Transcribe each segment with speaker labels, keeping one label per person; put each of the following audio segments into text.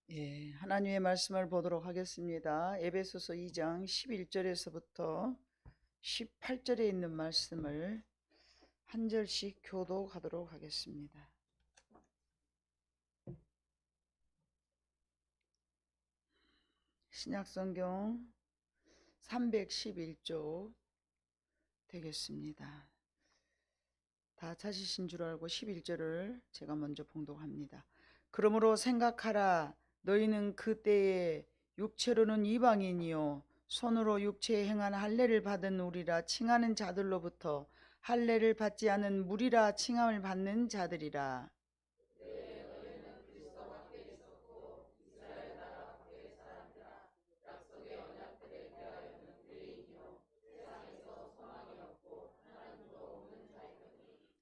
Speaker 1: 예, 하나님의 말씀을 보도록 하겠습니다. 에베소서 2장 11절에서부터 18절에 있는 말씀을 한 절씩 교독하도록 하겠습니다. 신약성경 311쪽 되겠습니다. 다 찾으신 줄 알고 11절을 제가 먼저 봉독합니다. 그러므로 생각하라. 너희는 그때에 육체로는 이방인이요 손으로 육체에 행한 할례를 받은 우리라 칭하는 자들로부터 할례를 받지 않은 무리라 칭함을 받는 자들이라.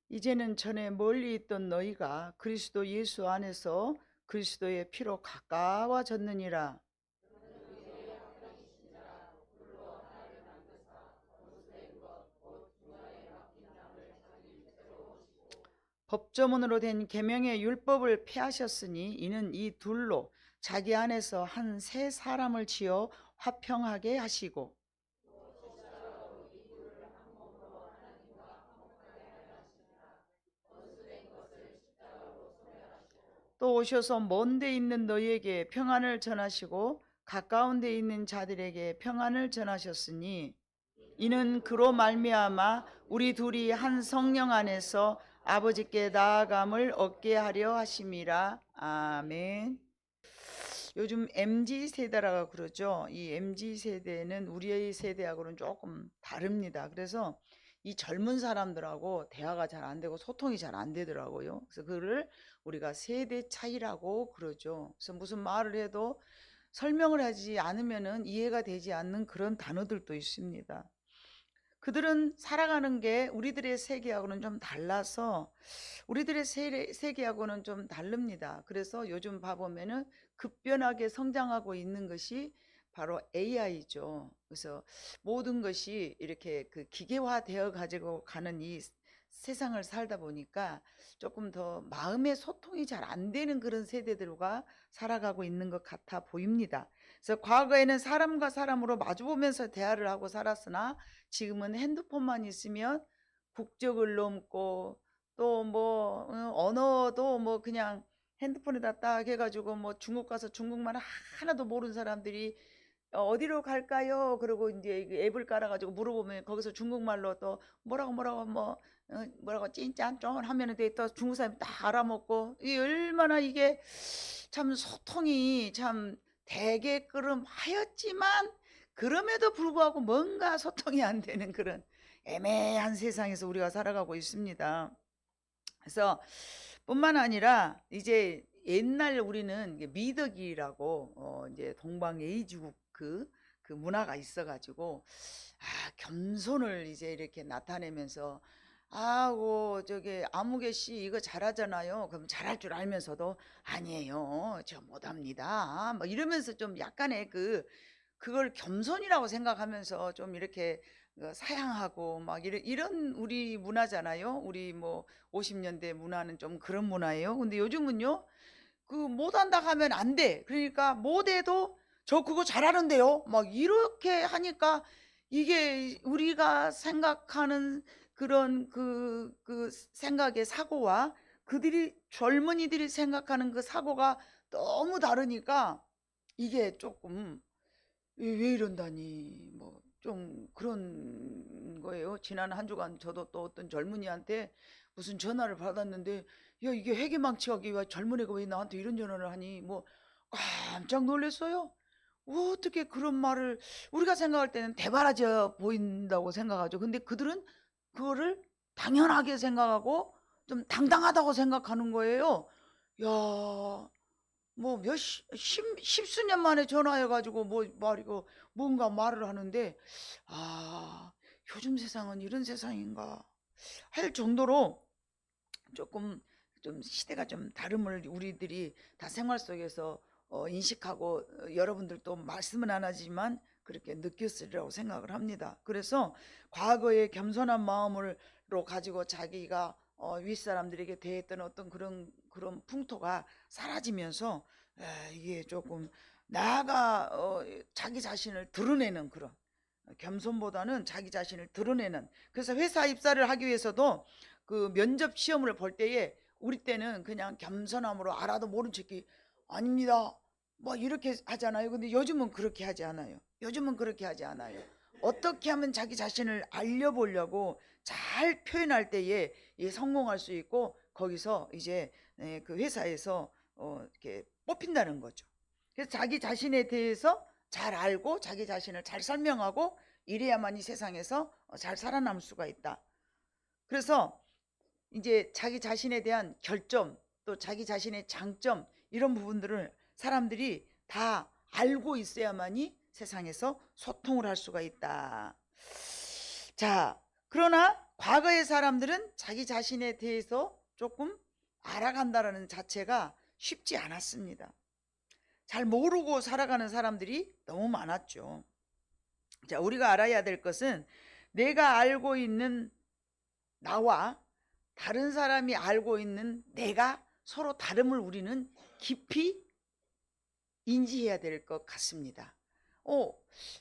Speaker 1: 이제는 전에 멀리 있던 너희가 그리스도 예수 안에서 그리스도의 피로 가까워졌느니라. 법조문으로 된 계명의 율법을 폐하셨으니 이는 이 둘로 자기 안에서 한 새 사람을 지어 화평하게 하시고 또 오셔서 먼 데 있는 너희에게 평안을 전하시고 가까운 데 있는 자들에게 평안을 전하셨으니 이는 그로 말미암아 우리 둘이 한 성령 안에서 아버지께 나아감을 얻게 하려 하심이라. 아멘. 요즘 MZ 세대라고 그러죠. 이 MZ 세대는 우리의 세대하고는 조금 다릅니다. 그래서 이 젊은 사람들하고 대화가 잘 안 되고 소통이 잘 안 되더라고요. 그래서 그를 우리가 세대 차이라고 그러죠. 그래서 무슨 말을 해도 설명을 하지 않으면은 이해가 되지 않는 그런 단어들도 있습니다. 그들은 살아가는 게 우리들의 세계하고는 좀 달라서 우리들의 세계하고는 좀 다릅니다. 그래서 요즘 봐보면은 급변하게 성장하고 있는 것이 바로 AI죠. 그래서 모든 것이 이렇게 그 기계화 되어 가지고 가는 이 세상을 살다 보니까 조금 더 마음의 소통이 잘 안 되는 그런 세대들과 살아가고 있는 것 같아 보입니다. 그래서 과거에는 사람과 사람으로 마주보면서 대화를 하고 살았으나 지금은 핸드폰만 있으면 국적을 넘고 또 뭐 언어도 뭐 그냥 핸드폰에다 딱 해가지고 뭐 중국 가서 중국말 하나도 모르는 사람들이 어디로 갈까요? 그리고 이제 앱을 깔아가지고 물어보면 거기서 중국말로 또 뭐라고 뭐 뭐라고 찐짠 쫀 하면은 또 중국 사람이 다 알아먹고 이 얼마나 이게 참 소통이 참 대개끌음 하였지만 그럼에도 불구하고 뭔가 소통이 안 되는 그런 애매한 세상에서 우리가 살아가고 있습니다. 그래서 뿐만 아니라 이제 옛날 우리는 미덕이라고 이제 동방예의지국 그 문화가 있어가지고 겸손을 이제 이렇게 나타내면서 아고 저기 아무개 씨 이거 잘하잖아요. 그럼 잘할 줄 알면서도 아니에요. 저 못합니다. 뭐 이러면서 좀 약간의 그걸 겸손이라고 생각하면서 좀 이렇게 사양하고 막 이런 우리 문화잖아요. 우리 뭐 50년대 문화는 좀 그런 문화예요. 근데 요즘은요. 그 못한다 하면 안 돼. 그러니까 못해도 저 그거 잘하는데요. 막 이렇게 하니까 이게 우리가 생각하는 그런 그 생각의 사고와 그들이 젊은이들이 생각하는 그 사고가 너무 다르니까 이게 조금 왜 이런다니 뭐 좀 그런 거예요. 지난 한 주간 저도 또 어떤 젊은이한테 무슨 전화를 받았는데 야 이게 회계망치가 왜 젊은 애가 왜 나한테 이런 전화를 하니 뭐 깜짝 놀랐어요. 어떻게 그런 말을 우리가 생각할 때는 대바라져 보인다고 생각하죠. 근데 그들은 그거를 당연하게 생각하고 좀 당당하다고 생각하는 거예요. 야 뭐 십수년 만에 전화해가지고 뭐 말이고 뭔가 말을 하는데 요즘 세상은 이런 세상인가 할 정도로 조금 좀 시대가 좀 다름을 우리들이 다 생활 속에서 인식하고 여러분들도 말씀은 안 하지만 그렇게 느꼈으리라고 생각을 합니다. 그래서 과거의 겸손한 마음으로 가지고 자기가 윗사람들에게 대했던 어떤 그런 풍토가 사라지면서 이게 조금 나가 자기 자신을 드러내는 그런 겸손보다는 자기 자신을 드러내는. 그래서 회사 입사를 하기 위해서도 그 면접 시험을 볼 때에 우리 때는 그냥 겸손함으로 알아도 모른 척이 아닙니다 뭐 이렇게 하잖아요. 근데 요즘은 그렇게 하지 않아요. 요즘은 그렇게 하지 않아요. 어떻게 하면 자기 자신을 알려보려고 잘 표현할 때에 성공할 수 있고 거기서 이제 그 회사에서 이렇게 뽑힌다는 거죠. 그래서 자기 자신에 대해서 잘 알고 자기 자신을 잘 설명하고 이래야만 이 세상에서 잘 살아남을 수가 있다. 그래서 이제 자기 자신에 대한 결점 또 자기 자신의 장점 이런 부분들을 사람들이 다 알고 있어야만이 세상에서 소통을 할 수가 있다. 자, 그러나 과거의 사람들은 자기 자신에 대해서 조금 알아간다는 자체가 쉽지 않았습니다. 잘 모르고 살아가는 사람들이 너무 많았죠. 자, 우리가 알아야 될 것은 내가 알고 있는 나와 다른 사람이 알고 있는 내가 서로 다름을 우리는 깊이 인지해야 될 것 같습니다.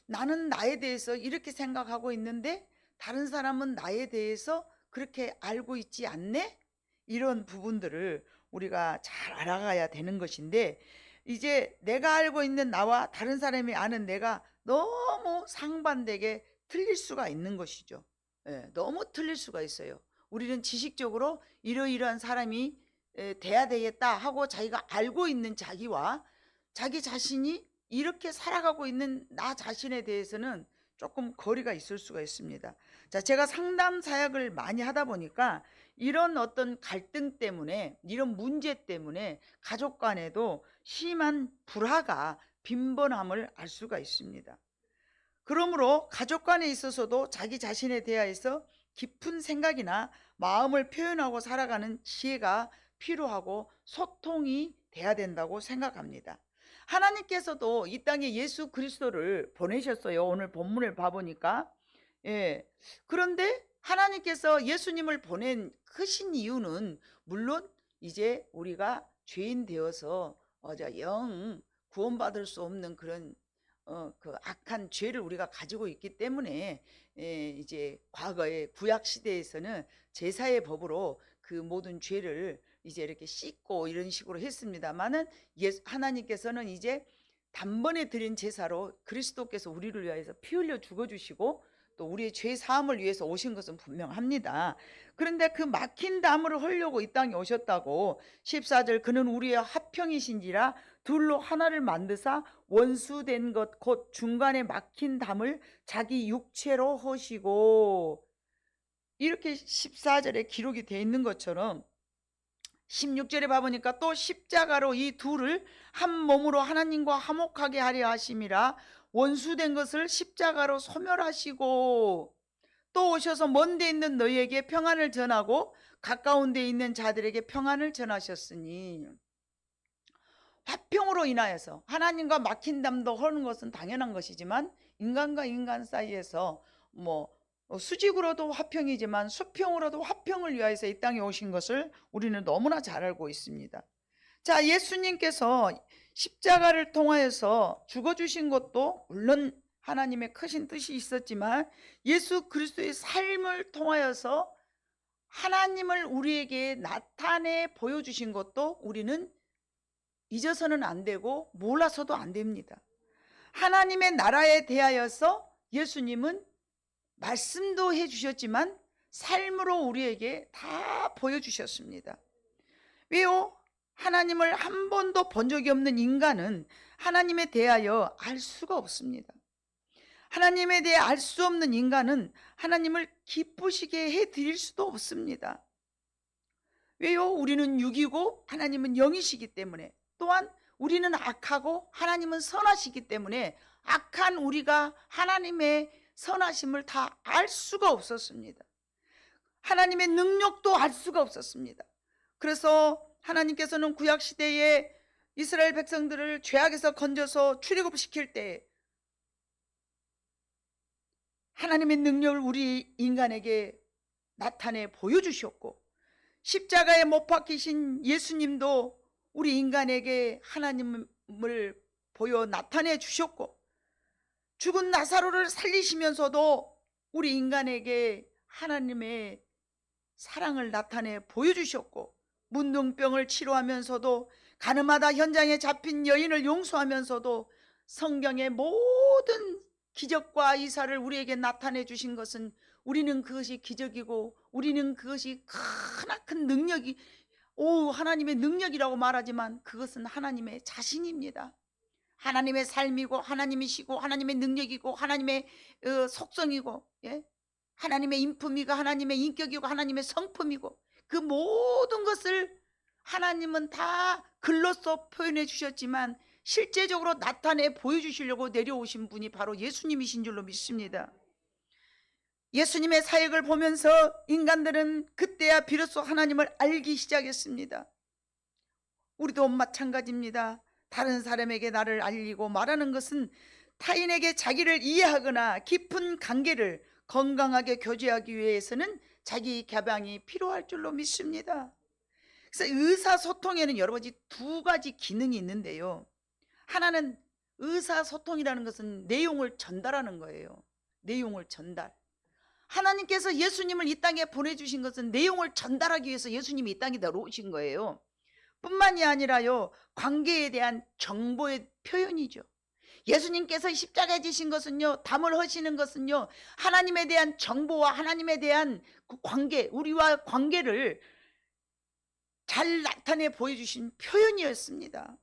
Speaker 1: 나는 나에 대해서 이렇게 생각하고 있는데 다른 사람은 나에 대해서 그렇게 알고 있지 않네? 이런 부분들을 우리가 잘 알아가야 되는 것인데 이제 내가 알고 있는 나와 다른 사람이 아는 내가 너무 상반되게 틀릴 수가 있는 것이죠. 너무 틀릴 수가 있어요. 우리는 지식적으로 이러이러한 사람이 돼야 되겠다 하고 자기가 알고 있는 자기와 자기 자신이 이렇게 살아가고 있는 나 자신에 대해서는 조금 거리가 있을 수가 있습니다. 자, 제가 상담 사역을 많이 하다 보니까 이런 어떤 갈등 때문에 이런 문제 때문에 가족 간에도 심한 불화가 빈번함을 알 수가 있습니다. 그러므로 가족 간에 있어서도 자기 자신에 대해서 깊은 생각이나 마음을 표현하고 살아가는 지혜가 필요하고 소통이 돼야 된다고 생각합니다. 하나님께서도 이 땅에 예수 그리스도를 보내셨어요. 오늘 본문을 봐보니까. 그런데 하나님께서 예수님을 보낸 크신 이유는 물론 이제 우리가 죄인 되어서 영 구원받을 수 없는 그런 그 악한 죄를 우리가 가지고 있기 때문에 이제 과거의 구약 시대에서는 제사의 법으로 그 모든 죄를 이제 이렇게 씻고 이런 식으로 했습니다만은 하나님께서는 이제 단번에 드린 제사로 그리스도께서 우리를 위하여서 피 흘려 죽어주시고 또 우리의 죄 사함을 위해서 오신 것은 분명합니다. 그런데 그 막힌 담을 헐려고 이 땅에 오셨다고 14절 그는 우리의 화평이신지라 둘로 하나를 만드사 원수된 것 곧 중간에 막힌 담을 자기 육체로 허시고 이렇게 14절에 기록이 되어 있는 것처럼 16절에 봐보니까 또 십자가로 이 둘을 한 몸으로 하나님과 화목하게 하려 하심이라 원수된 것을 십자가로 소멸하시고 또 오셔서 먼 데 있는 너희에게 평안을 전하고 가까운 데 있는 자들에게 평안을 전하셨으니 화평으로 인하여서 하나님과 막힌 담도 허는 것은 당연한 것이지만 인간과 인간 사이에서 수직으로도 화평이지만 수평으로도 화평을 위하여서 이 땅에 오신 것을 우리는 너무나 잘 알고 있습니다. 자, 예수님께서 십자가를 통하여서 죽어주신 것도 물론 하나님의 크신 뜻이 있었지만 예수 그리스도의 삶을 통하여서 하나님을 우리에게 나타내 보여주신 것도 우리는 잊어서는 안 되고 몰라서도 안 됩니다. 하나님의 나라에 대하여서 예수님은 말씀도 해주셨지만 삶으로 우리에게 다 보여주셨습니다. 왜요? 하나님을 한 번도 본 적이 없는 인간은 하나님에 대하여 알 수가 없습니다. 하나님에 대해 알 수 없는 인간은 하나님을 기쁘시게 해드릴 수도 없습니다. 왜요? 우리는 육이고 하나님은 영이시기 때문에 또한 우리는 악하고 하나님은 선하시기 때문에 악한 우리가 하나님의 선하심을 다 알 수가 없었습니다. 하나님의 능력도 알 수가 없었습니다. 그래서 하나님께서는 구약시대에 이스라엘 백성들을 죄악에서 건져서 출애굽시킬 때 하나님의 능력을 우리 인간에게 나타내 보여주셨고 십자가에 못 박히신 예수님도 우리 인간에게 하나님의 보여 나타내 주셨고, 죽은 나사로를 살리시면서도 우리 인간에게 하나님의 사랑을 나타내 보여주셨고, 문둥병을 치료하면서도, 가늠하다 현장에 잡힌 여인을 용서하면서도 성경의 모든 기적과 이사를 우리에게 나타내 주신 것은, 우리는 그것이 기적이고 우리는 그것이 크나큰 능력이, 하나님의 능력이라고 말하지만 그것은 하나님의 자신입니다. 하나님의 삶이고 하나님이시고 하나님의 능력이고 하나님의 속성이고, 하나님의 인품이고 하나님의 인격이고 하나님의 성품이고, 그 모든 것을 하나님은 다 글로써 표현해 주셨지만 실제적으로 나타내 보여주시려고 내려오신 분이 바로 예수님이신 줄로 믿습니다. 예수님의 사역을 보면서 인간들은 그때야 비로소 하나님을 알기 시작했습니다. 우리도 마찬가지입니다. 다른 사람에게 나를 알리고 말하는 것은 타인에게 자기를 이해하거나 깊은 관계를 건강하게 교제하기 위해서는 자기 개방이 필요할 줄로 믿습니다. 그래서 의사소통에는 여러 가지 두 가지 기능이 있는데요. 하나는, 의사소통이라는 것은 내용을 전달하는 거예요. 내용을 전달. 하나님께서 예수님을 이 땅에 보내주신 것은 내용을 전달하기 위해서 예수님이 이 땅에 들어오신 거예요. 뿐만이 아니라요, 관계에 대한 정보의 표현이죠. 예수님께서 십자가에 지신 것은요, 담을 허시는 것은요, 하나님에 대한 정보와 하나님에 대한 그 관계, 우리와 관계를 잘 나타내 보여주신 표현이었습니다.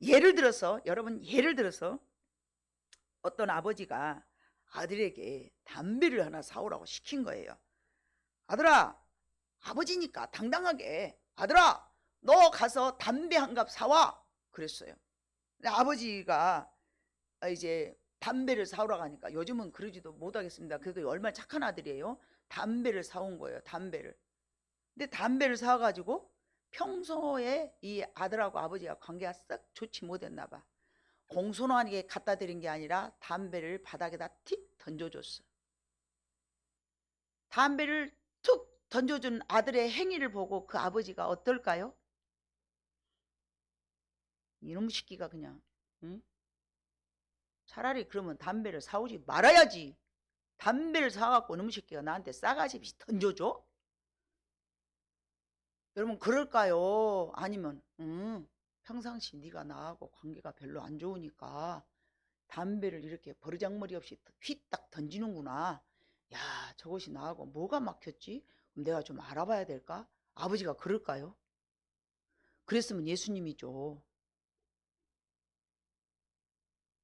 Speaker 1: 예를 들어서, 여러분, 예를 들어서 어떤 아버지가 아들에게 담배를 하나 사오라고 시킨 거예요. 아들아, 아버지니까 당당하게, 아들아, 너 가서 담배 한 갑 사와, 그랬어요. 근데 아버지가 이제 담배를 사오라고 하니까, 요즘은 그러지도 못하겠습니다. 그래도 얼마나 착한 아들이에요. 담배를 사온 거예요. 담배를. 근데 담배를 사가지고 평소에 이 아들하고 아버지가 관계가 썩 좋지 못했나 봐. 공손하게 갖다 드린 게 아니라 담배를 바닥에다 틱 던져줬어. 담배를 툭 던져준 아들의 행위를 보고 그 아버지가 어떨까요? 이놈 새끼가 그냥, 응? 차라리 그러면 담배를 사오지 말아야지. 담배를 사갖고 이놈 새끼가 나한테 싸가지 없이 던져줘? 여러분, 그럴까요? 아니면 평상시 네가 나하고 관계가 별로 안 좋으니까 담배를 이렇게 버르장머리 없이 휘딱 던지는구나. 야, 저것이 나하고 뭐가 막혔지? 그럼 내가 좀 알아봐야 될까? 아버지가 그럴까요? 그랬으면 예수님이죠.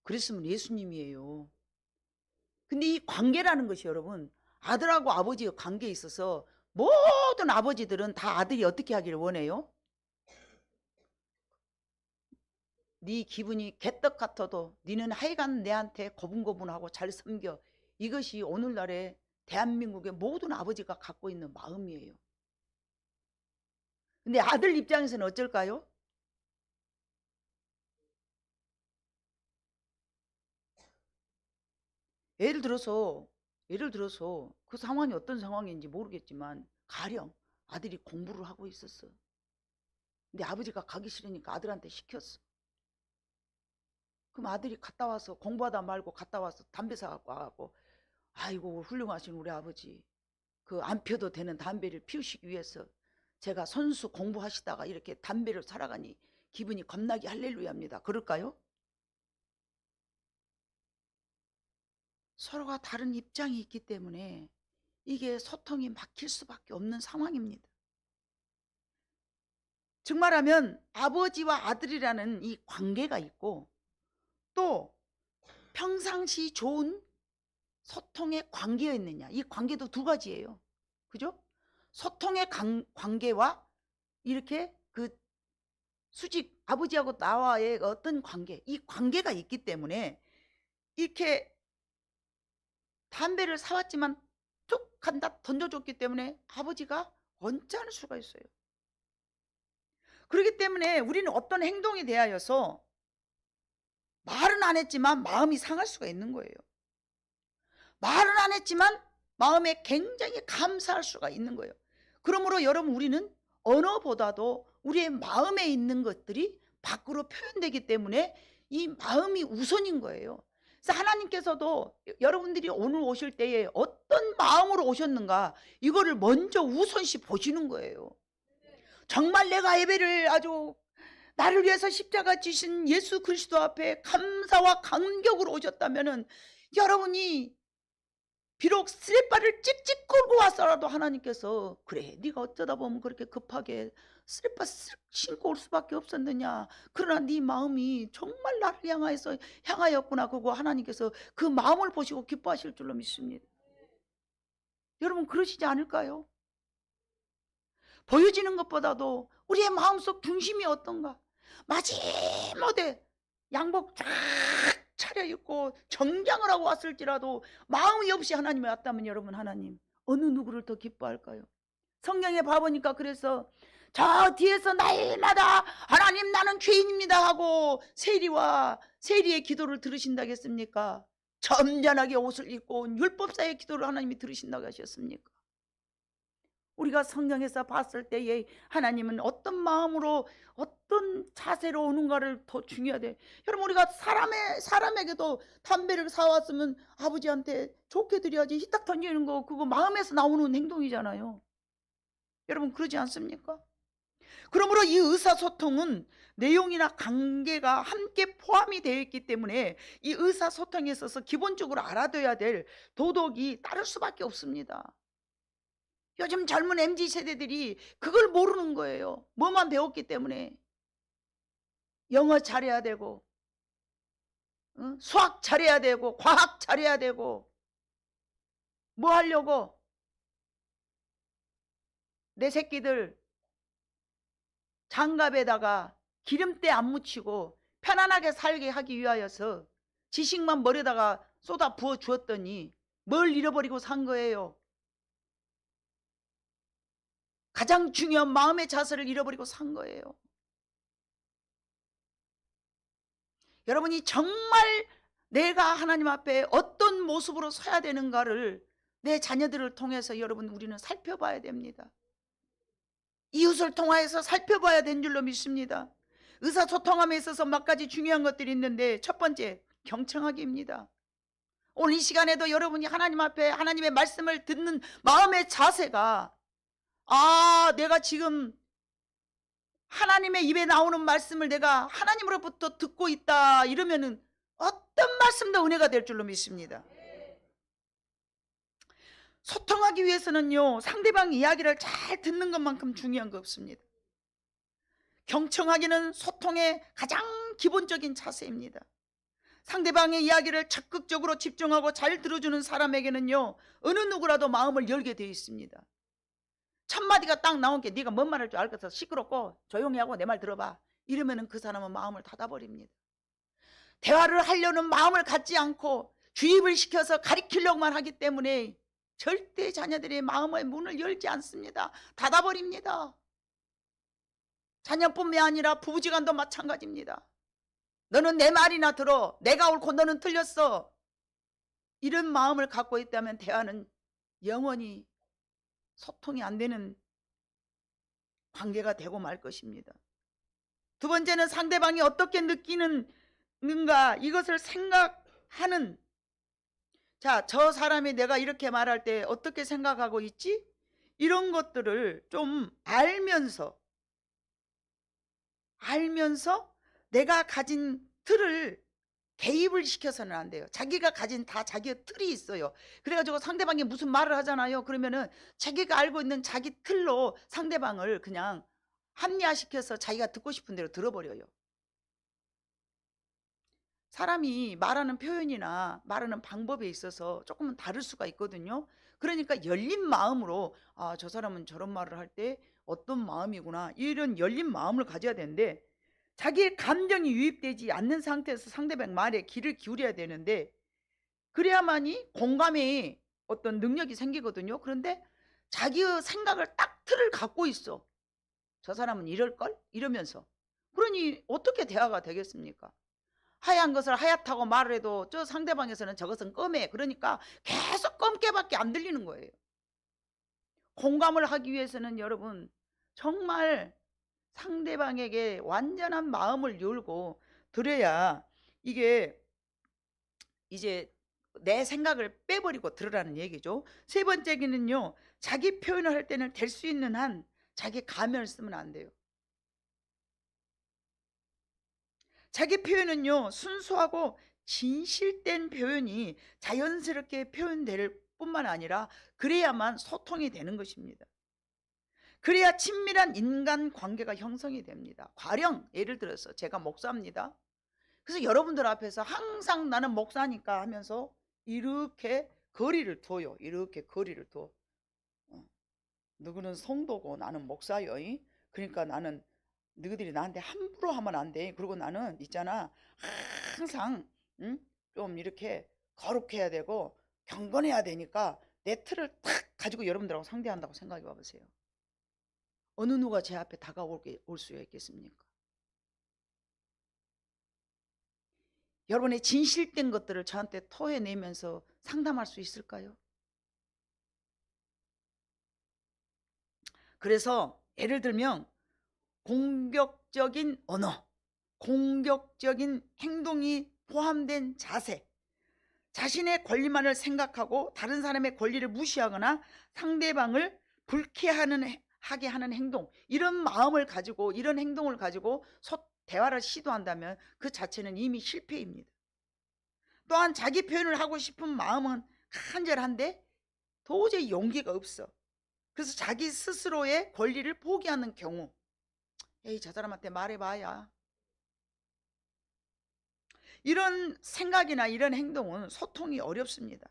Speaker 1: 그랬으면 예수님이에요. 근데 이 관계라는 것이, 여러분, 아들하고 아버지의 관계에 있어서 모든 아버지들은 다 아들이 어떻게 하기를 원해요? 네 기분이 개떡 같아도 니는 하여간 내한테 고분고분하고 잘 섬겨. 이것이 오늘날의 대한민국의 모든 아버지가 갖고 있는 마음이에요. 근데 아들 입장에서는 어쩔까요? 예를 들어서 그 상황이 어떤 상황인지 모르겠지만, 가령 아들이 공부를 하고 있었어. 근데 아버지가 가기 싫으니까 아들한테 시켰어. 그럼 아들이 갔다 와서, 공부하다 말고 갔다 와서 담배 사갖고 와갖고, 아이고 훌륭하신 우리 아버지, 그 안 펴도 되는 담배를 피우시기 위해서 제가 선수 공부하시다가 이렇게 담배를 사러가니 기분이 겁나게 할렐루야입니다. 그럴까요? 서로가 다른 입장이 있기 때문에 이게 소통이 막힐 수밖에 없는 상황입니다. 즉 말하면 아버지와 아들이라는 이 관계가 있고, 또 평상시 좋은 소통의 관계였느냐, 이 관계도 두 가지예요. 그죠? 소통의 관계와 이렇게 그 수직 아버지하고 나와의 어떤 관계, 이 관계가 있기 때문에 이렇게 담배를 사왔지만 툭 한다 던져줬기 때문에 아버지가 언짢을 수가 있어요. 그렇기 때문에 우리는 어떤 행동에 대하여서 말은 안 했지만 마음이 상할 수가 있는 거예요. 말은 안 했지만 마음에 굉장히 감사할 수가 있는 거예요. 그러므로 여러분, 우리는 언어보다도 우리의 마음에 있는 것들이 밖으로 표현되기 때문에 이 마음이 우선인 거예요. 그래서 하나님께서도 여러분들이 오늘 오실 때에 어떤 마음으로 오셨는가 이거를 먼저 우선시 보시는 거예요. 정말 내가 예배를 아주 나를 위해서 십자가 지신 예수 그리스도 앞에 감사와 감격으로 오셨다면은 여러분이 비록 스리퍼를 찍찍 끌고 왔어라도 하나님께서 그래 네가 어쩌다 보면 그렇게 급하게 스리퍼 신고 올 수밖에 없었느냐, 그러나 네 마음이 정말 나를 향하였구나. 그거 하나님께서 그 마음을 보시고 기뻐하실 줄로 믿습니다. 여러분 그러시지 않을까요? 보여지는 것보다도 우리의 마음속 중심이 어떤가. 마지못에 양복 쫙 차려입고 정장을 하고 왔을지라도 마음이 없이 하나님이 왔다면 여러분 하나님 어느 누구를 더 기뻐할까요? 성경에 봐보니까 그래서 저 뒤에서 날마다 하나님 나는 죄인입니다 하고 세리의 기도를 들으신다고 했습니까? 점잖하게 옷을 입고 온 율법사의 기도를 하나님이 들으신다고 하셨습니까? 우리가 성경에서 봤을 때에 하나님은 어떤 마음으로 어떤 자세로 오는가를 더 중요하대. 여러분 우리가 사람에게도 담배를 사왔으면 아버지한테 좋게 드려야지 히딱 던지는 거 그거 마음에서 나오는 행동이잖아요. 여러분 그러지 않습니까? 그러므로 이 의사소통은 내용이나 관계가 함께 포함이 되어 있기 때문에 이 의사소통에 있어서 기본적으로 알아둬야 될 도덕이 따를 수밖에 없습니다. 요즘 젊은 MZ세대들이 그걸 모르는 거예요. 뭐만 배웠기 때문에. 영어 잘해야 되고 수학 잘해야 되고 과학 잘해야 되고 뭐 하려고? 내 새끼들 장갑에다가 기름때 안 묻히고 편안하게 살게 하기 위하여서 지식만 머리에다가 쏟아 부어 주었더니 뭘 잃어버리고 산 거예요? 가장 중요한 마음의 자세를 잃어버리고 산 거예요. 여러분이 정말 내가 하나님 앞에 어떤 모습으로 서야 되는가를 내 자녀들을 통해서 여러분 우리는 살펴봐야 됩니다. 이웃을 통하여서 살펴봐야 된 줄로 믿습니다. 의사소통함에 있어서 몇 가지 중요한 것들이 있는데 첫 번째 경청하기입니다. 오늘 이 시간에도 여러분이 하나님 앞에 하나님의 말씀을 듣는 마음의 자세가 내가 지금 하나님의 입에 나오는 말씀을 내가 하나님으로부터 듣고 있다 이러면은 어떤 말씀도 은혜가 될 줄로 믿습니다. 소통하기 위해서는요 상대방 이야기를 잘 듣는 것만큼 중요한 거 없습니다. 경청하기는 소통의 가장 기본적인 자세입니다. 상대방의 이야기를 적극적으로 집중하고 잘 들어주는 사람에게는요 어느 누구라도 마음을 열게 되어 있습니다. 첫 마디가 딱 나온 게 네가 뭔 말할 줄 알겠어 시끄럽고 조용히 하고 내 말 들어봐 이러면은 그 사람은 마음을 닫아버립니다. 대화를 하려는 마음을 갖지 않고 주입을 시켜서 가리키려고만 하기 때문에 절대 자녀들의 마음의 문을 열지 않습니다. 닫아버립니다. 자녀뿐만 아니라 부부지간도 마찬가지입니다. 너는 내 말이나 들어. 내가 옳고 너는 틀렸어. 이런 마음을 갖고 있다면 대화는 영원히 소통이 안 되는 관계가 되고 말 것입니다. 두 번째는 상대방이 어떻게 느끼는가 이것을 생각하는, 저 사람이 내가 이렇게 말할 때 어떻게 생각하고 있지? 이런 것들을 좀 알면서 내가 가진 틀을 개입을 시켜서는 안 돼요. 자기가 가진 자기의 틀이 있어요. 그래가지고 상대방이 무슨 말을 하잖아요. 그러면은 자기가 알고 있는 자기 틀로 상대방을 그냥 합리화시켜서 자기가 듣고 싶은 대로 들어버려요. 사람이 말하는 표현이나 말하는 방법에 있어서 조금은 다를 수가 있거든요. 그러니까 열린 마음으로 저 사람은 저런 말을 할 때 어떤 마음이구나 이런 열린 마음을 가져야 되는데 자기의 감정이 유입되지 않는 상태에서 상대방 말에 귀를 기울여야 되는데 그래야만이 공감의 어떤 능력이 생기거든요. 그런데 자기의 생각을 딱 틀을 갖고 있어. 저 사람은 이럴걸? 이러면서. 그러니 어떻게 대화가 되겠습니까? 하얀 것을 하얗다고 말을 해도 저 상대방에서는 저것은 검해. 그러니까 계속 검게밖에 안 들리는 거예요. 공감을 하기 위해서는 여러분 정말 상대방에게 완전한 마음을 열고 들어야 이게 이제 내 생각을 빼버리고 들으라는 얘기죠. 세 번째기는요, 자기 표현을 할 때는 될 수 있는 한 자기 가면을 쓰면 안 돼요. 자기 표현은요, 순수하고 진실된 표현이 자연스럽게 표현될 뿐만 아니라 그래야만 소통이 되는 것입니다. 그래야 친밀한 인간 관계가 형성이 됩니다. 가령 예를 들어서 제가 목사입니다. 그래서 여러분들 앞에서 항상 나는 목사니까 하면서 이렇게 거리를 둬요. 이렇게 거리를 둬. 너희는 성도고 나는 목사요. 그러니까 나는 너희들이 나한테 함부로 하면 안 돼. 그리고 나는 있잖아, 항상 좀 이렇게 거룩해야 되고 경건해야 되니까 내 틀을 탁 가지고 여러분들하고 상대한다고 생각해 봐보세요. 어느 누가 제 앞에 다가올 수가 있겠습니까? 여러분의 진실된 것들을 저한테 토해내면서 상담할 수 있을까요? 그래서 예를 들면 공격적인 언어, 공격적인 행동이 포함된 자세, 자신의 권리만을 생각하고 다른 사람의 권리를 무시하거나 상대방을 불쾌하게 하는 행동, 이런 마음을 가지고 이런 행동을 가지고 대화를 시도한다면 그 자체는 이미 실패입니다. 또한 자기 표현을 하고 싶은 마음은 간절한데 도저히 용기가 없어. 그래서 자기 스스로의 권리를 포기하는 경우, 에이, 저 사람한테 말해봐야. 이런 생각이나 이런 행동은 소통이 어렵습니다.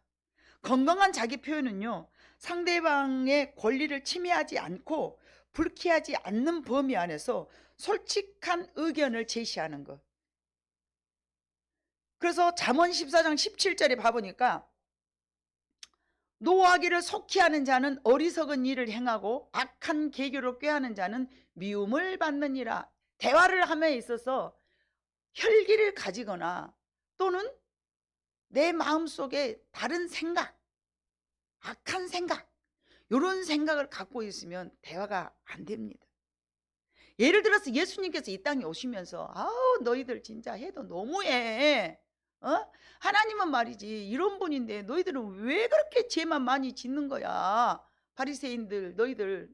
Speaker 1: 건강한 자기 표현은요, 상대방의 권리를 침해하지 않고 불쾌하지 않는 범위 안에서 솔직한 의견을 제시하는 것. 그래서 잠언 14장 17절에 봐보니까 노하기를 속히 하는 자는 어리석은 일을 행하고 악한 계교를 꾀하는 자는 미움을 받느니라. 대화를 함에 있어서 혈기를 가지거나 또는 내 마음속에 다른 생각, 악한 생각, 이런 생각을 갖고 있으면 대화가 안 됩니다. 예를 들어서 예수님께서 이 땅에 오시면서 아우 너희들 진짜 해도 너무해. 하나님은 말이지 이런 분인데 너희들은 왜 그렇게 죄만 많이 짓는 거야. 바리새인들 너희들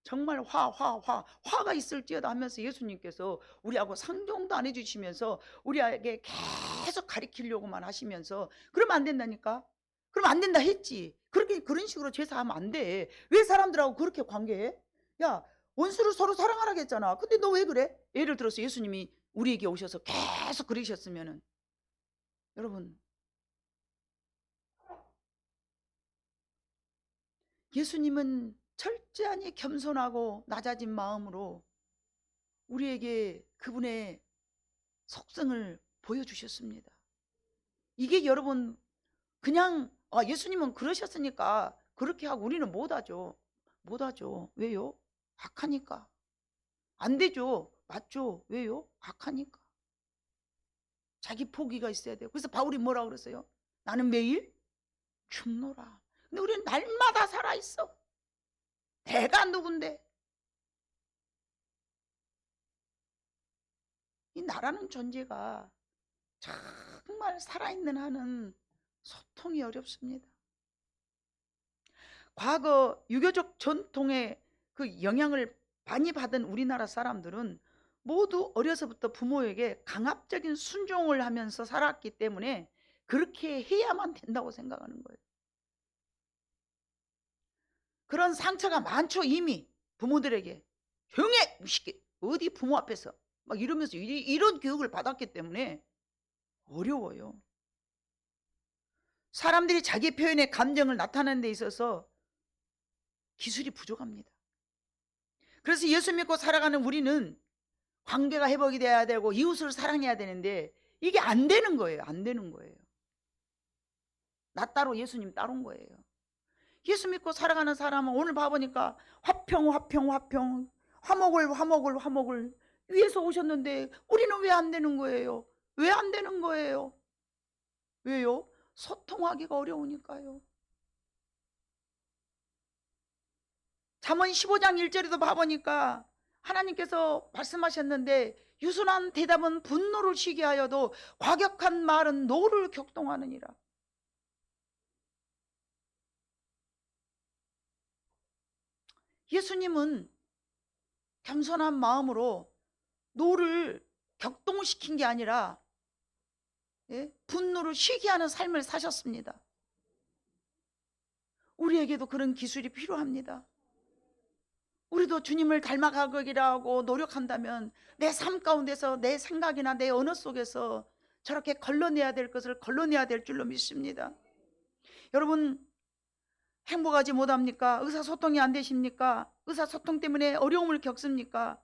Speaker 1: 정말 화가 있을지어다 하면서 예수님께서 우리하고 상종도 안 해주시면서 우리에게 계속 가리키려고만 하시면서 그러면 안 된다니까. 그럼 안 된다 했지. 그런 식으로 죄사하면 안 돼. 왜 사람들하고 그렇게 관계해? 야, 원수를 서로 사랑하라고 했잖아. 근데 너 왜 그래? 예를 들어서 예수님이 우리에게 오셔서 계속 그러셨으면은, 여러분, 예수님은 철저히 겸손하고 낮아진 마음으로 우리에게 그분의 속성을 보여주셨습니다. 이게 여러분 그냥 예수님은 그러셨으니까 그렇게 하고 우리는 못하죠. 왜요? 악하니까. 안 되죠. 맞죠. 왜요? 악하니까. 자기 포기가 있어야 돼요. 그래서 바울이 뭐라고 그랬어요? 나는 매일 죽노라. 근데 우리는 날마다 살아있어. 내가 누군데? 이 나라는 존재가 정말 살아있는 한은 소통이 어렵습니다. 과거 유교적 전통의 그 영향을 많이 받은 우리나라 사람들은 모두 어려서부터 부모에게 강압적인 순종을 하면서 살았기 때문에 그렇게 해야만 된다고 생각하는 거예요. 그런 상처가 많죠. 이미 부모들에게 조용해 무식해 어디 부모 앞에서 막 이러면서 이런 교육을 받았기 때문에 어려워요. 사람들이 자기 표현의 감정을 나타내는 데 있어서 기술이 부족합니다. 그래서 예수 믿고 살아가는 우리는 관계가 회복이 돼야 되고 이웃을 사랑해야 되는데 이게 안 되는 거예요. 안 되는 거예요. 나 따로 예수님 따로인 거예요. 예수 믿고 살아가는 사람은 오늘 봐보니까 화목을 위에서 오셨는데 우리는 왜 안 되는 거예요? 왜 안 되는 거예요? 왜요? 소통하기가 어려우니까요. 잠언 15장 1절에도 봐보니까 하나님께서 말씀하셨는데 유순한 대답은 분노를 쉬게 하여도 과격한 말은 노를 격동하느니라. 예수님은 겸손한 마음으로 노를 격동시킨 게 아니라 분노를 쉬게 하는 삶을 사셨습니다. 우리에게도 그런 기술이 필요합니다. 우리도 주님을 닮아가기라고 노력한다면 내 삶 가운데서 내 생각이나 내 언어 속에서 저렇게 걸러내야 될 것을 걸러내야 될 줄로 믿습니다. 여러분, 행복하지 못합니까? 의사소통이 안 되십니까? 의사소통 때문에 어려움을 겪습니까?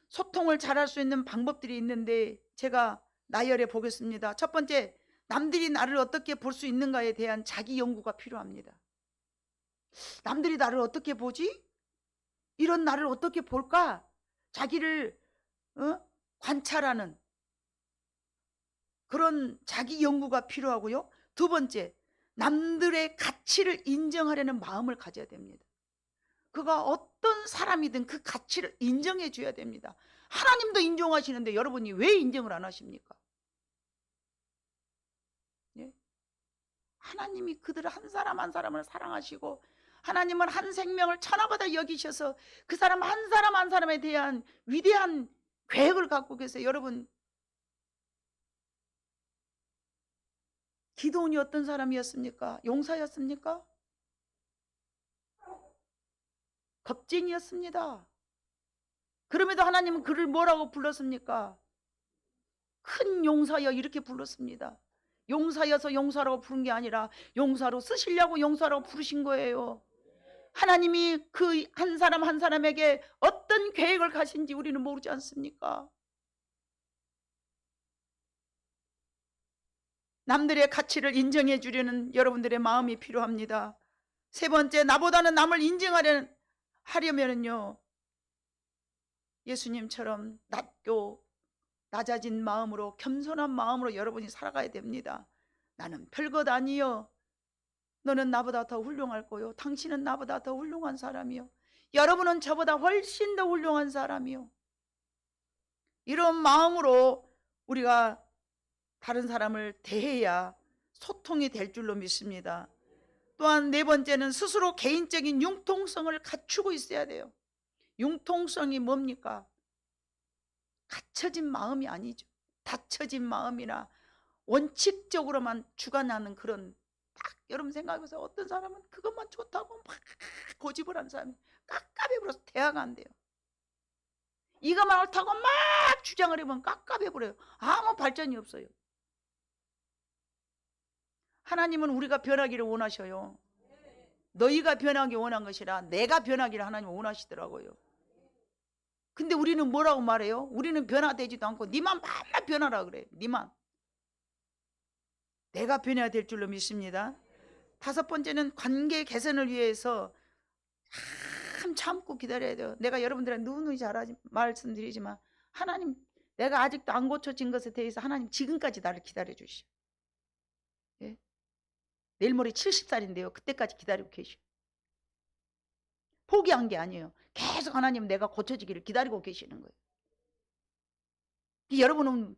Speaker 1: 소통을 잘할 수 있는 방법들이 있는데 제가 나열해 보겠습니다. 첫 번째, 남들이 나를 어떻게 볼 수 있는가에 대한 자기 연구가 필요합니다. 남들이 나를 어떻게 보지? 이런 나를 어떻게 볼까? 자기를 관찰하는 그런 자기 연구가 필요하고요. 두 번째, 남들의 가치를 인정하려는 마음을 가져야 됩니다. 그가 어떤 사람이든 그 가치를 인정해 줘야 됩니다. 하나님도 인정하시는데 여러분이 왜 인정을 안 하십니까? 예? 하나님이 그들 한 사람 한 사람을 사랑하시고 하나님은 한 생명을 천하보다 여기셔서 그 사람 한 사람 한 사람에 대한 위대한 계획을 갖고 계세요. 여러분, 기도원이 어떤 사람이었습니까? 용사였습니까? 겁쟁이였습니다. 그럼에도 하나님은 그를 뭐라고 불렀습니까? 큰 용사여 이렇게 불렀습니다. 용사여서 용사라고 부른 게 아니라 용사로 쓰시려고 용사라고 부르신 거예요. 하나님이 그 한 사람 한 사람에게 어떤 계획을 가신지 우리는 모르지 않습니까? 남들의 가치를 인정해 주려는 여러분들의 마음이 필요합니다. 세 번째, 나보다는 남을 인정하려면요, 예수님처럼 낮고 낮아진 마음으로 겸손한 마음으로 여러분이 살아가야 됩니다. 나는 별것 아니요, 너는 나보다 더 훌륭할 거요, 당신은 나보다 더 훌륭한 사람이요, 여러분은 저보다 훨씬 더 훌륭한 사람이요. 이런 마음으로 우리가 다른 사람을 대해야 소통이 될 줄로 믿습니다. 또한 네 번째는 스스로 개인적인 융통성을 갖추고 있어야 돼요. 융통성이 뭡니까? 갇혀진 마음이 아니죠. 닫혀진 마음이나 원칙적으로만 주관하는 그런, 딱 여러분 생각해보세요. 어떤 사람은 그것만 좋다고 막 고집을 하는 사람이 깝깝해버려서 대화가 안 돼요. 이것만 옳다고 막 주장을 해보면 깝깝해버려요. 아무 발전이 없어요. 하나님은 우리가 변하기를 원하셔요. 너희가 변하기 원한 것이라 내가 변하기를 하나님은 원하시더라고요. 근데 우리는 뭐라고 말해요? 우리는 변화되지도 않고 니만 맨날 변하라 그래. 니만. 내가 변해야 될 줄로 믿습니다. 다섯 번째는 관계 개선을 위해서 참 참고 기다려야 돼요. 내가 여러분들한테 누누이 말씀드리지만 하나님, 내가 아직도 안 고쳐진 것에 대해서 하나님 지금까지 나를 기다려 주시오. 예? 내일 모레 70살인데요. 그때까지 기다리고 계시오. 포기한 게 아니에요. 계속 하나님 내가 고쳐지기를 기다리고 계시는 거예요. 여러분은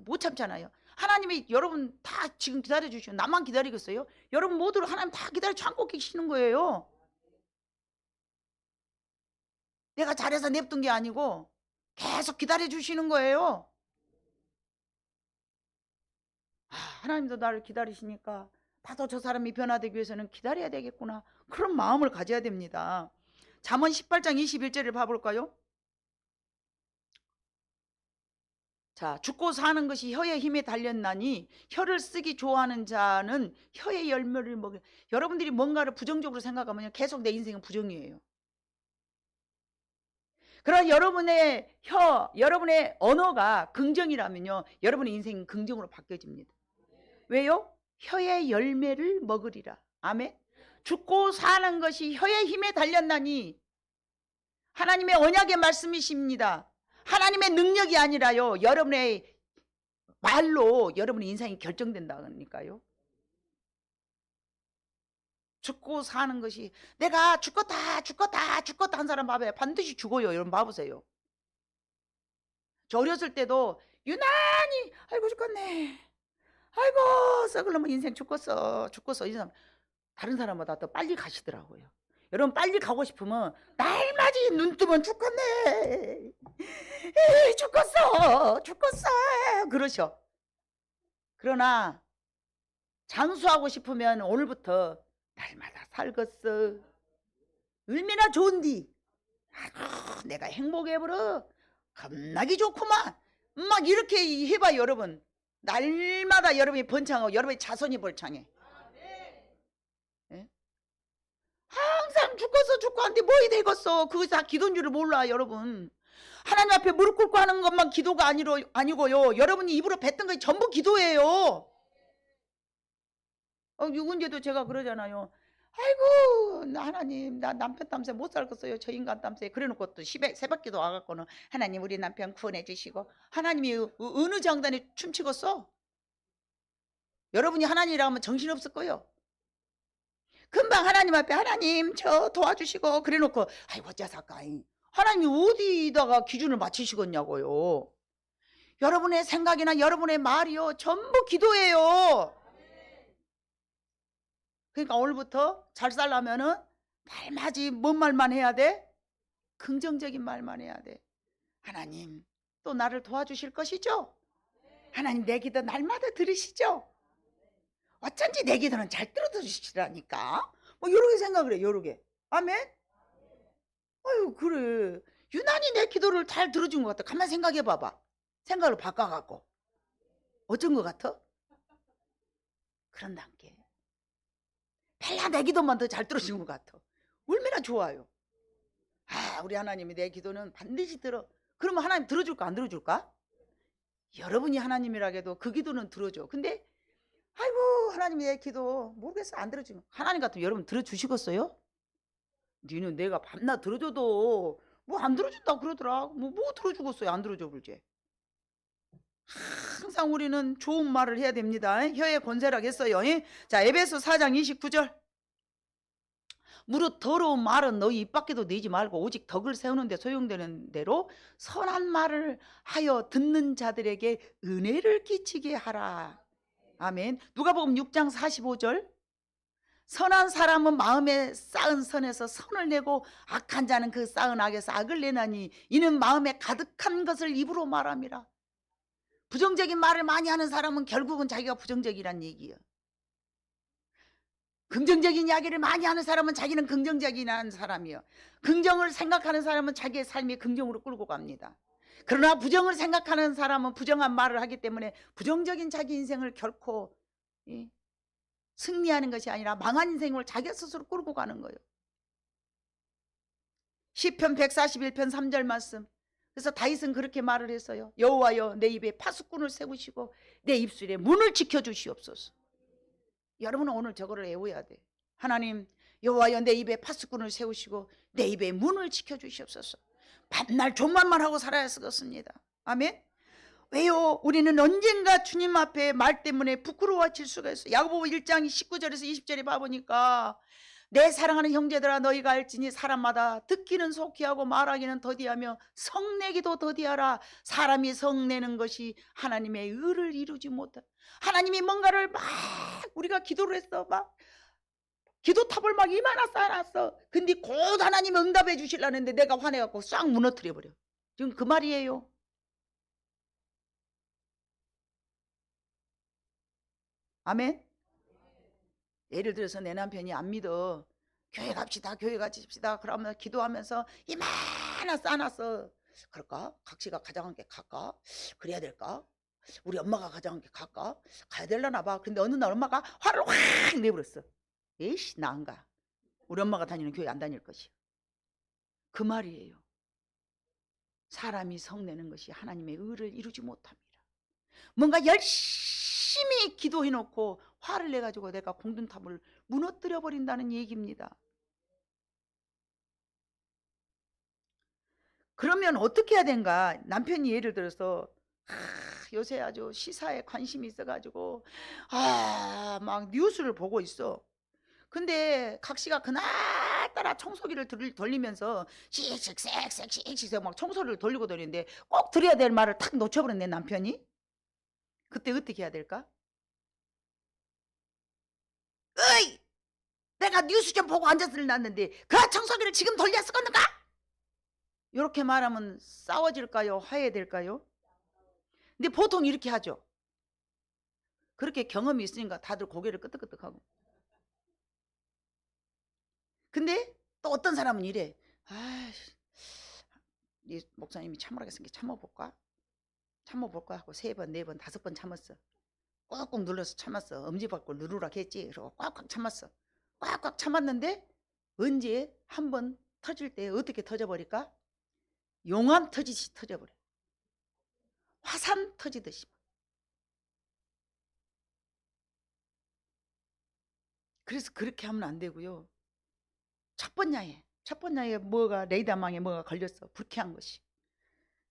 Speaker 1: 못 참잖아요. 하나님이 여러분 다 지금 기다려 주시오. 나만 기다리겠어요? 여러분 모두를 하나님 다 기다려 참고 계시는 거예요. 내가 잘해서 냅둔 게 아니고 계속 기다려 주시는 거예요. 하나님도 나를 기다리시니까 나도 저 사람이 변화되기 위해서는 기다려야 되겠구나, 그런 마음을 가져야 됩니다. 잠언 18장 21절을 봐볼까요? 자, 죽고 사는 것이 혀의 힘에 달렸나니 혀를 쓰기 좋아하는 자는 혀의 열매를 먹여. 여러분들이 뭔가를 부정적으로 생각하면 계속 내 인생은 부정이에요. 그러나 여러분의 여러분의 언어가 긍정이라면요, 여러분의 인생은 긍정으로 바뀌어집니다. 왜요? 혀의 열매를 먹으리라. 아멘. 죽고 사는 것이 혀의 힘에 달렸나니, 하나님의 언약의 말씀이십니다. 하나님의 능력이 아니라요, 여러분의 말로 여러분의 인생이 결정된다니까요. 죽고 사는 것이, 내가 죽겠다 죽겠다 죽겠다 한 사람 봐봐요. 반드시 죽어요. 여러분 봐보세요. 저 어렸을 때도 유난히 아이고 죽겠네, 아이고 썩을 놈의 인생 죽겠어 죽겠어, 이 사람 다른 사람보다 더 빨리 가시더라고요. 여러분 빨리 가고 싶으면 날맞이 눈 뜨면 죽겠네, 에이, 죽겠어 죽겠어 그러셔. 그러나 장수하고 싶으면 오늘부터 날마다 살겠어, 얼마나 좋은디, 아이고 내가 행복해버려, 겁나게 좋구만, 막 이렇게 해봐. 여러분 날마다 여러분이 번창하고 여러분의 자손이 번창해. 예? 항상 죽겠어 죽고 한데 뭐이 되겠어, 그것이 다 기도인 줄을 몰라. 여러분 하나님 앞에 무릎 꿇고 하는 것만 기도가 아니고요, 여러분이 입으로 뱉은 것이 전부 기도예요. 누군데도 제가 그러잖아요. 아이고 하나님 나 남편 땀새 못 살겠어요, 저 인간 땀새. 그래놓고 또 새벽기도 와갖고는 하나님 우리 남편 구원해 주시고, 하나님이 어느 장단에 춤추겠어? 여러분이 하나님이라 하면 정신없을 거예요. 금방 하나님 앞에 하나님 저 도와주시고 그래놓고 아이고 어쩌사까이, 하나님이 어디다가 기준을 맞추시겠냐고요. 여러분의 생각이나 여러분의 말이요 전부 기도예요. 그러니까 오늘부터 잘 살려면은 날마지 뭔 말만 해야 돼? 긍정적인 말만 해야 돼. 하나님 또 나를 도와주실 것이죠? 하나님 내 기도 날마다 들으시죠? 어쩐지 내 기도는 잘 들어주시라니까. 뭐 요렇게 생각을 해, 요렇게. 아멘? 아유 그래, 유난히 내 기도를 잘 들어준 것 같아. 가만 생각해 봐봐. 생각을 바꿔갖고 어쩐 것 같아? 그런단 게 별나 내 기도만 더 잘 들어준 것 같아. 얼마나 좋아요. 아 우리 하나님이 내 기도는 반드시 들어. 그러면 하나님 들어줄까 안 들어줄까? 여러분이 하나님이라 해도 그 기도는 들어줘. 근데 아이고 하나님이 내 기도 모르겠어 안 들어주면, 하나님 같으면 여러분 들어주시겠어요? 니는 내가 밤낮 들어줘도 뭐 안 들어준다고 그러더라. 뭐 들어주겠어요, 안 들어줘 볼지. 항상 우리는 좋은 말을 해야 됩니다. 혀에 권세라고 했어요. 자 에베소 4장 29절, 무릇 더러운 말은 너희 입 밖에도 내지 말고 오직 덕을 세우는 데 소용되는 대로 선한 말을 하여 듣는 자들에게 은혜를 끼치게 하라. 아멘. 누가복음 6장 45절, 선한 사람은 마음에 쌓은 선에서 선을 내고 악한 자는 그 쌓은 악에서 악을 내나니 이는 마음에 가득한 것을 입으로 말함이라. 부정적인 말을 많이 하는 사람은 결국은 자기가 부정적이란 얘기예요. 긍정적인 이야기를 많이 하는 사람은 자기는 긍정적인 사람이에요. 긍정을 생각하는 사람은 자기의 삶이 긍정으로 끌고 갑니다. 그러나 부정을 생각하는 사람은 부정한 말을 하기 때문에 부정적인 자기 인생을 결코 승리하는 것이 아니라 망한 인생을 자기 스스로 끌고 가는 거예요. 시편 141편 3절 말씀. 그래서 다윗은 그렇게 말을 했어요. 여호와여 내 입에 파수꾼을 세우시고 내 입술에 문을 지켜주시옵소서. 여러분은 오늘 저거를 외워야 돼. 하나님 여호와여 내 입에 파수꾼을 세우시고 내 입에 문을 지켜주시옵소서. 밤날 존말만 하고 살아야 쓰겠습니다. 아멘. 왜요? 우리는 언젠가 주님 앞에 말 때문에 부끄러워질 수가 있어요. 야고보 1장 19절에서 20절에 봐보니까 내 사랑하는 형제들아 너희가 알지니 사람마다 듣기는 속히 하고 말하기는 더디하며 성내기도 더디하라. 사람이 성내는 것이 하나님의 의를 이루지 못하. 하나님이 뭔가를 막 우리가 기도를 했어. 막 기도탑을 막 이마나 쌓아놨어. 근데 곧 하나님이 응답해 주시려는데 내가 화내갖고 싹 무너뜨려 버려. 지금 그 말이에요. 아멘. 예를 들어서 내 남편이 안 믿어. 교회 갑시다 교회 갑시다 그러면 기도하면서 이마나 쌓아놨어. 그럴까? 각시가 가장 함께 갈까? 그래야 될까? 우리 엄마가 가장 함께 갈까? 가야 되려나 봐. 근데 어느 날 엄마가 화를 확 내버렸어. 에이씨 나 안 가. 우리 엄마가 다니는 교회 안 다닐 것이야. 그 말이에요. 사람이 성내는 것이 하나님의 의를 이루지 못합니다. 뭔가 열심히 기도해놓고 화를 내가지고 내가 공든탑을 무너뜨려 버린다는 얘기입니다. 그러면 어떻게 해야 되는가? 남편이 예를 들어서 요새 아주 시사에 관심이 있어가지고 막 뉴스를 보고 있어. 근데 각 씨가 그날따라 청소기를 돌리면서 씩씩 쌕쌕 씩씩 막 청소를 돌리고 다니는데 꼭 드려야 될 말을 탁 놓쳐버렸네 남편이. 그때 어떻게 해야 될까? 어이! 내가 뉴스 좀 보고 앉아서 놨는데 그 청소기를 지금 돌려 쓰겠는가? 이렇게 말하면 싸워질까요? 화해될까요? 근데 보통 이렇게 하죠. 그렇게 경험이 있으니까 다들 고개를 끄덕끄덕하고. 근데 또 어떤 사람은 이래. 아이씨, 이 목사님이 참으라겠으니까 참아볼까? 참아볼까 하고 3번, 4번, 5번 참았어. 꽉꽉 눌러서 참았어. 엄지발골 누르라 했지. 그러고 꽉꽉 참았어. 꽉꽉 참았는데 언제 한번 터질 때 어떻게 터져버릴까? 용암 터지듯이 터져버려. 화산 터지듯이. 그래서 그렇게 하면 안 되고요. 첫 번째에 뭐가 레이더망에 뭐가 걸렸어. 불쾌한 것이.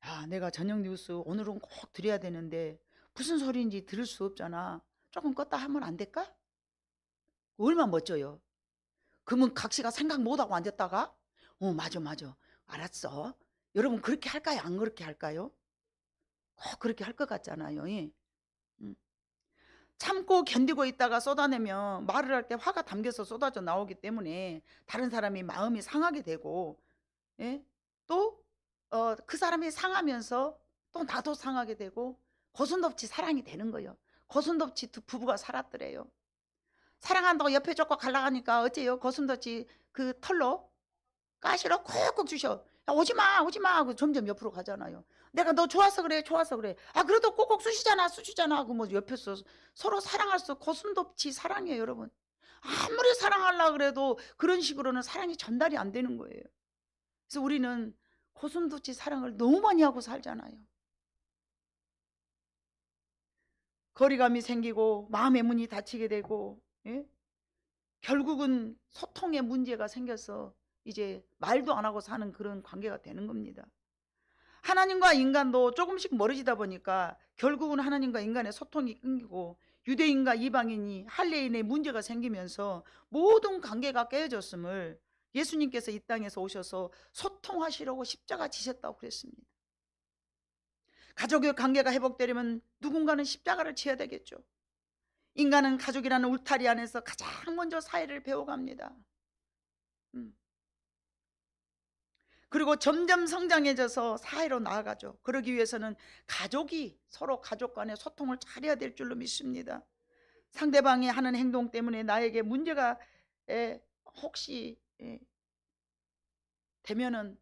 Speaker 1: 아, 내가 저녁 뉴스 오늘은 꼭 드려야 되는데 무슨 소리인지 들을 수 없잖아. 조금 껐다 하면 안 될까? 얼마나 멋져요. 그러면 각시가 생각 못하고 앉았다가 맞아 알았어. 여러분 그렇게 할까요? 안 그렇게 할까요? 꼭 그렇게 할 것 같잖아요. 예. 참고 견디고 있다가 쏟아내면 말을 할 때 화가 담겨서 쏟아져 나오기 때문에 다른 사람이 마음이 상하게 되고, 예? 또 그 사람이 상하면서 또 나도 상하게 되고 고슴도치 사랑이 되는 거예요. 고슴도치 두 부부가 살았더래요. 사랑한다고 옆에 쫓고 갈라가니까 어째요? 고슴도치 그 털로 가시로 콕콕 주셔. 야, 오지마 하고 점점 옆으로 가잖아요. 내가 너 좋아서 그래. 아, 그래도 꼭꼭 쑤시잖아 하고 뭐 옆에서 서로 사랑할 수 고슴도치 사랑이에요, 여러분. 아무리 사랑하려고 그래도 그런 식으로는 사랑이 전달이 안 되는 거예요. 그래서 우리는 고슴도치 사랑을 너무 많이 하고 살잖아요. 거리감이 생기고 마음의 문이 닫히게 되고, 예? 결국은 소통의 문제가 생겨서 이제 말도 안 하고 사는 그런 관계가 되는 겁니다. 하나님과 인간도 조금씩 멀어지다 보니까 결국은 하나님과 인간의 소통이 끊기고 유대인과 이방인이 할례인의 문제가 생기면서 모든 관계가 깨어졌음을 예수님께서 이 땅에서 오셔서 소통하시려고 십자가 지셨다고 그랬습니다. 가족의 관계가 회복되려면 누군가는 십자가를 지어야 되겠죠. 인간은 가족이라는 울타리 안에서 가장 먼저 사회를 배워갑니다. 그리고 점점 성장해져서 사회로 나아가죠. 그러기 위해서는 가족이 서로 가족 간의 소통을 잘해야 될 줄로 믿습니다. 상대방이 하는 행동 때문에 나에게 문제가 혹시 되면은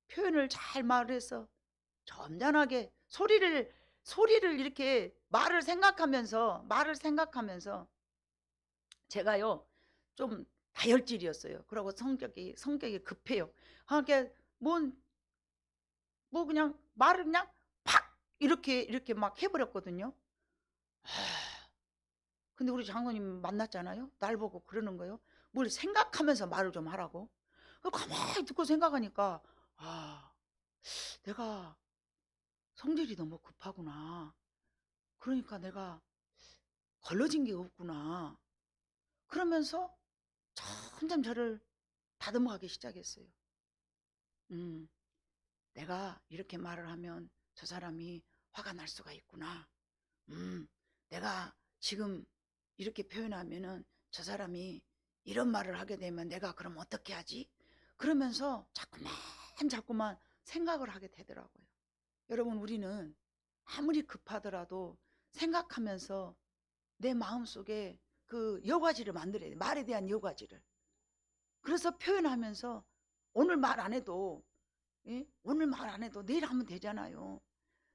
Speaker 1: 표현을 잘 말해서 점잖하게 소리를 이렇게 말을 생각하면서 제가요 좀 다혈질이었어요. 그리고 성격이 급해요. 그러니까 뭐 그냥 말을 그냥 팍 이렇게 막 해버렸거든요. 근데 우리 장로님 만났잖아요. 날 보고 그러는 거예요. 뭘 생각하면서 말을 좀 하라고. 가만히 듣고 생각하니까 내가 성질이 너무 급하구나. 그러니까 내가 걸러진 게 없구나. 그러면서 점점 저를 다듬어가기 시작했어요. 내가 이렇게 말을 하면 저 사람이 화가 날 수가 있구나. 내가 지금 이렇게 표현하면은 저 사람이 이런 말을 하게 되면 내가 그럼 어떻게 하지? 그러면서 자꾸만 생각을 하게 되더라고요. 여러분, 우리는 아무리 급하더라도 생각하면서 내 마음속에 그 여과지를 만들어야 돼. 말에 대한 여과지를. 그래서 표현하면서 오늘 말 안 해도 오늘 말 안 해도 내일 하면 되잖아요.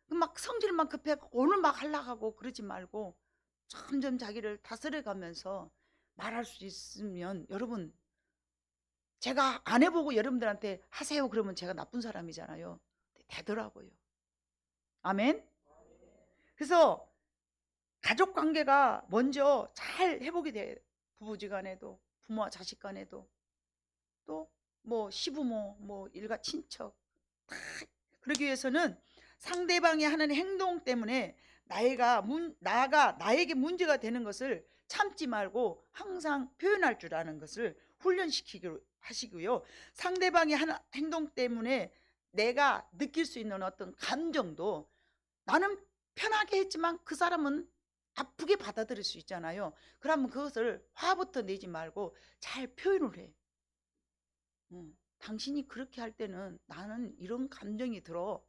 Speaker 1: 막 성질만 급해갖고 오늘 막 하려고 하고 그러지 말고 점점 자기를 다스려가면서 말할 수 있으면 여러분, 제가 안 해보고 여러분들한테 하세요 그러면 제가 나쁜 사람이잖아요. 되더라고요. 아멘. 그래서 가족 관계가 먼저 잘 회복이 돼요. 부부지간에도 부모와 자식 간에도 또 뭐 시부모 뭐 일가 친척 다. 그러기 위해서는 상대방이 하는 행동 때문에 나가 나에게 문제가 되는 것을 참지 말고 항상 표현할 줄 아는 것을 훈련시키기로 하시고요. 상대방의 행동 때문에 내가 느낄 수 있는 어떤 감정도 나는 편하게 했지만 그 사람은 아프게 받아들일 수 있잖아요. 그러면 그것을 화부터 내지 말고 잘 표현을 해. 당신이 그렇게 할 때는 나는 이런 감정이 들어.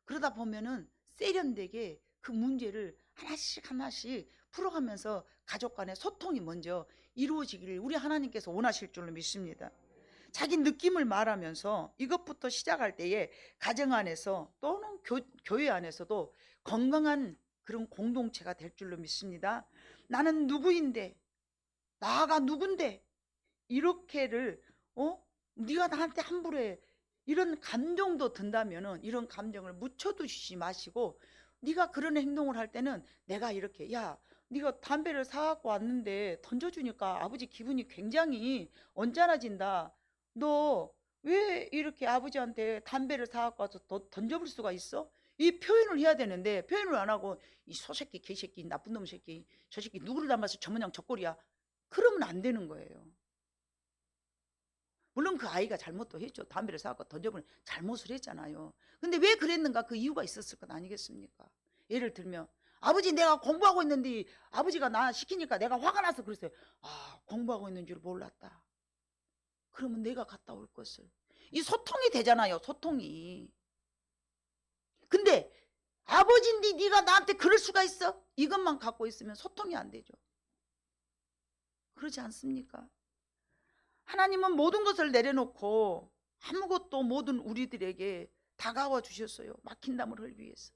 Speaker 1: 그러다 보면은 세련되게 그 문제를 하나씩 하나씩 풀어가면서 가족 간의 소통이 먼저 이루어지기를 우리 하나님께서 원하실 줄로 믿습니다. 자기 느낌을 말하면서 이것부터 시작할 때에 가정 안에서 또는 교회 안에서도 건강한 그런 공동체가 될 줄로 믿습니다. 나는 누구인데, 나가 누군데, 이렇게를 네가 나한테 함부로 해, 이런 감정도 든다면은 이런 감정을 묻혀두시지 마시고, 네가 그런 행동을 할 때는 내가 이렇게, 야, 네가 담배를 사갖고 왔는데 던져주니까 아버지 기분이 굉장히 언짢아진다. 너 왜 이렇게 아버지한테 담배를 사갖고 와서 던져볼 수가 있어? 이 표현을 해야 되는데 표현을 안 하고 이 소새끼 개새끼 나쁜 놈 새끼 저 새끼 누구를 닮아서 저 모양 저 꼴이야, 그러면 안 되는 거예요. 물론 그 아이가 잘못도 했죠. 담배를 사갖고 던져버린 잘못을 했잖아요. 근데 왜 그랬는가, 그 이유가 있었을 것 아니겠습니까? 예를 들면 아버지 내가 공부하고 있는데 아버지가 나 시키니까 내가 화가 나서 그랬어요. 아, 공부하고 있는 줄 몰랐다. 그러면 내가 갔다 올 것을. 이 소통이 되잖아요. 소통이. 근데 아버지인데 네가 나한테 그럴 수가 있어? 이것만 갖고 있으면 소통이 안 되죠. 그렇지 않습니까? 하나님은 모든 것을 내려놓고 아무것도 모든 우리들에게 다가와 주셨어요. 막힌 담을 흘리기 위해서.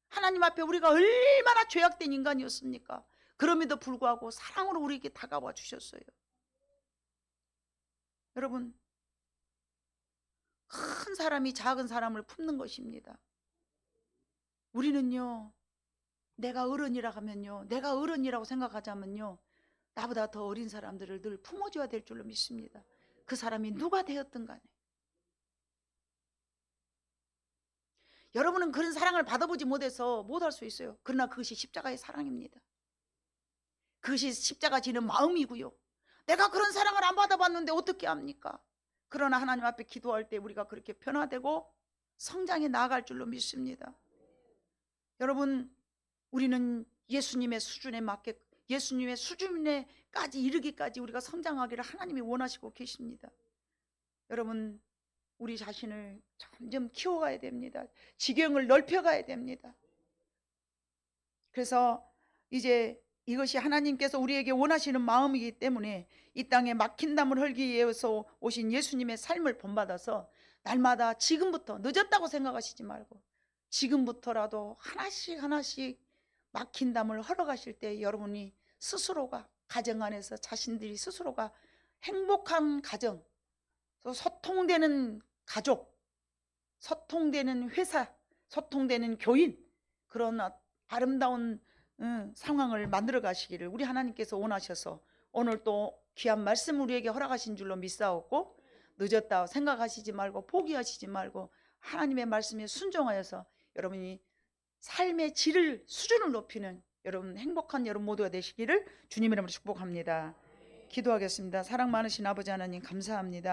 Speaker 1: 하나님 앞에 우리가 얼마나 죄악된 인간이었습니까? 그럼에도 불구하고 사랑으로 우리에게 다가와 주셨어요. 여러분, 큰 사람이 작은 사람을 품는 것입니다. 우리는요, 내가 어른이라 하면요, 내가 어른이라고 생각하자면요, 나보다 더 어린 사람들을 늘 품어줘야 될 줄로 믿습니다. 그 사람이 누가 되었든 간에. 여러분은 그런 사랑을 받아보지 못해서 못할 수 있어요. 그러나 그것이 십자가의 사랑입니다. 그것이 십자가 지는 마음이고요. 내가 그런 사랑을 안 받아봤는데 어떻게 합니까? 그러나 하나님 앞에 기도할 때 우리가 그렇게 변화되고 성장해 나아갈 줄로 믿습니다. 여러분, 우리는 예수님의 수준에 맞게, 예수님의 수준에까지 이르기까지 우리가 성장하기를 하나님이 원하시고 계십니다. 여러분, 우리 자신을 점점 키워가야 됩니다. 지경을 넓혀가야 됩니다. 그래서 이제 이것이 하나님께서 우리에게 원하시는 마음이기 때문에 이 땅에 막힌 담을 흘기 위해서 오신 예수님의 삶을 본받아서 날마다 지금부터, 늦었다고 생각하시지 말고 지금부터라도 하나씩 하나씩 막힌 담을 헐어가실 때 여러분이 스스로가, 가정 안에서 자신들이 스스로가 행복한 가정, 소통되는 가족, 소통되는 회사, 소통되는 교인, 그런 아름다운 상황을 만들어 가시기를 우리 하나님께서 원하셔서 오늘 또 귀한 말씀 우리에게 허락하신 줄로 믿사옵고, 늦었다 생각하시지 말고 포기하시지 말고 하나님의 말씀에 순종하여서 여러분이 삶의 질을, 수준을 높이는 여러분 행복한 여러분 모두가 되시기를 주님의 이름으로 축복합니다. 기도하겠습니다. 사랑 많으신 아버지 하나님 감사합니다.